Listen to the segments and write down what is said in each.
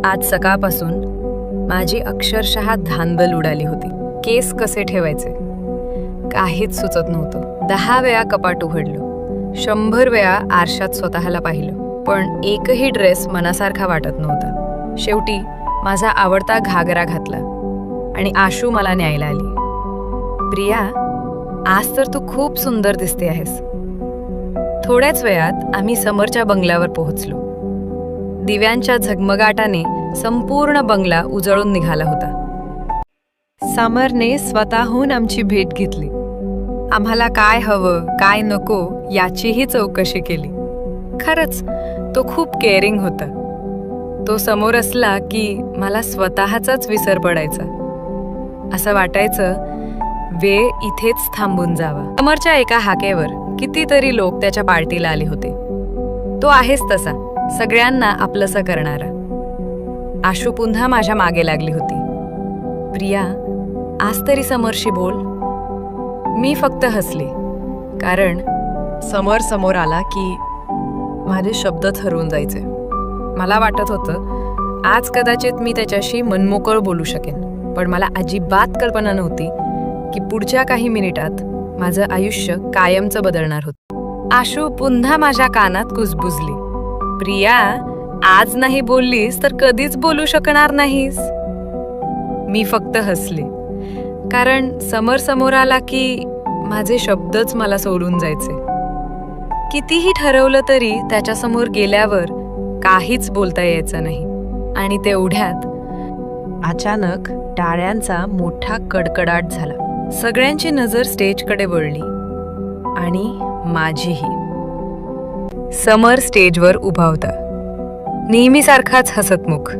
आज सकाळपासून माझी अक्षरशः धांदल उडाली होती. केस कसे ठेवायचे काहीच सुचत नव्हतं. 10 वेळा कपाट उघडलं, 100 वेळा आरशात स्वतःला पाहिलं, पण एकही ड्रेस मनासारखा वाटत नव्हता. शेवटी माझा आवडता घागरा घातला आणि आशू मला न्यायला आली. प्रिया, आज तर तू खूप सुंदर दिसते आहेस. थोड्याच वेळात आम्ही समरच्या बंगल्यावर पोहोचलो. दिव्यांच्या झगमगाटाने संपूर्ण बंगला उजळून निघाला होता. समरने स्वतःहून आमची भेट घेतली. आम्हाला काय हवं काय नको याचीही चौकशी केली. खरंच तो खूप केअरिंग होता. तो समोर असला की मला स्वतःचाच विसर पडायचा. असं वाटायचं वेळ इथेच थांबून जावा. समोरच्या एका हाकेवर कितीतरी लोक त्याच्या पार्टीला आले होते. तो आहेच तसा, सगळ्यांना आपलंसं करणारा. आशू पुन्हा माझ्या मागे लागली होती. प्रिया, आज तरी समरशी बोल. मी फक्त हसले, कारण समर समोर आला की माझे शब्दच हरवून जायचे. मला वाटत होतं आज कदाचित मी त्याच्याशी मनमोकळ बोलू शकेन, पण मला अजिबात कल्पना नव्हती की पुढच्या काही मिनिटात माझं आयुष्य कायमचं बदलणार होतं. आशू पुन्हा माझ्या कानात कुजबुजली. प्रिया, आज नाही बोललीस तर कधीच बोलू शकणार नाहीस. मी फक्त हसले, कारण समर समोर आला की माझे शब्दच मला सोडून जायचे. कितीही ठरवलं तरी त्याच्यासमोर गेल्यावर काहीच बोलता यायचं नाही. आणि तेवढ्यात अचानक टाळ्यांचा मोठा कडकडाट झाला. सगळ्यांची नजर स्टेजकडे वळली आणि माझीही. समर स्टेजवर उभा होता, नेहमीसारखाच हसतमुख,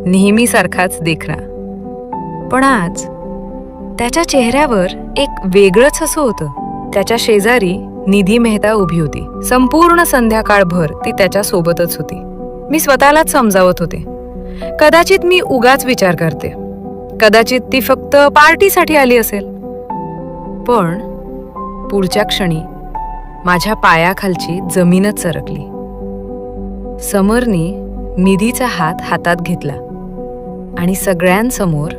नेहमीसारखाच देखणा. पण आज त्याच्या चेहऱ्यावर एक वेगळंच हसू होतं. त्याच्या शेजारी निधी मेहता उभी होती. संपूर्ण संध्याकाळभर ती त्याच्या सोबतच होती. मी स्वतःलाच समजावत होते, कदाचित मी उगाच विचार करते, कदाचित ती फक्त पार्टीसाठी आली असेल. पण पुढच्या क्षणी माझ्या पायाखालची जमीनच सरकली. समरने निधीचा हात हातात घेतला आणि सगळ्यांसमोर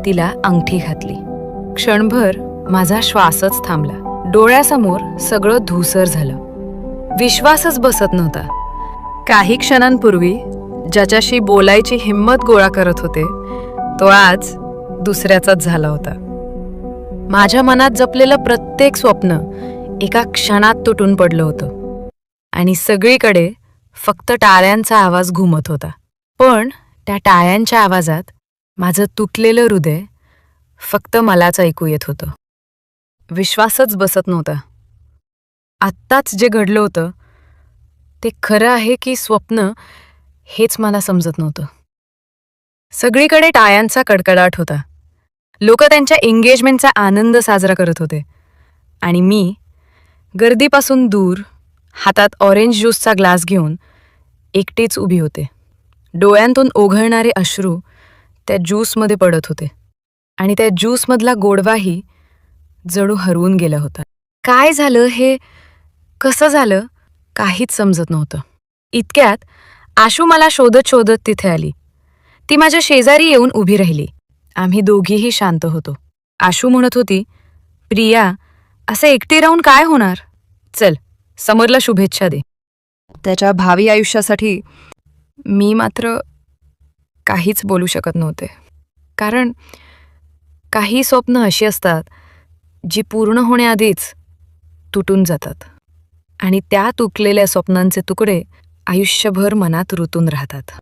तिला अंगठी घातली. क्षणभर माझा श्वासच थांबला. डोळ्यासमोर सगळं धूसर झालं. विश्वासच बसत नव्हता. काही क्षणांपूर्वी ज्याच्याशी बोलायची हिंमत गोळा करत होते तो आज दुसऱ्याचाच झाला होता. माझ्या मनात जपलेलं प्रत्येक स्वप्न एका क्षणात तुटून पडलं होतं आणि सगळीकडे फक्त टाळ्यांचा आवाज घुमत होता. पण त्या टाळ्यांच्या आवाजात माझं तुटलेलं हृदय फक्त मलाच ऐकू येत होतं. विश्वासच बसत नव्हता. आत्ताच जे घडलं होतं ते खरं आहे की स्वप्न हेच मला समजत नव्हतं. सगळीकडे टाळ्यांचा कडकडाट होता. लोक त्यांच्या एंगेजमेंटचा आनंद साजरा करत होते आणि मी गर्दीपासून दूर हातात ऑरेंज ज्यूसचा ग्लास घेऊन एकटीच उभी होते. डोळ्यांतून ओघळणारे अश्रू त्या ज्यूसमध्ये पडत होते आणि त्या ज्यूसमधला गोडवाही जणू हरवून गेला होता. काय झालं, हे कसं झालं, काहीच समजत नव्हतं. इतक्यात आशू मला शोधत शोधत तिथे आली. ती माझ्या शेजारी येऊन उभी राहिली. आम्ही दोघीही शांत होतो. आशू म्हणत होती, प्रिया, असं एकटी राहून काय होणार? चल, समरला शुभेच्छा दे त्याच्या भावी आयुष्यासाठी. मी मात्र काहीच बोलू शकत नव्हते, कारण काही स्वप्न अशी असतात जी पूर्ण होण्याआधीच तुटून जातात आणि त्या तुटलेल्या स्वप्नांचे तुकडे आयुष्यभर मनात रुतून राहतात.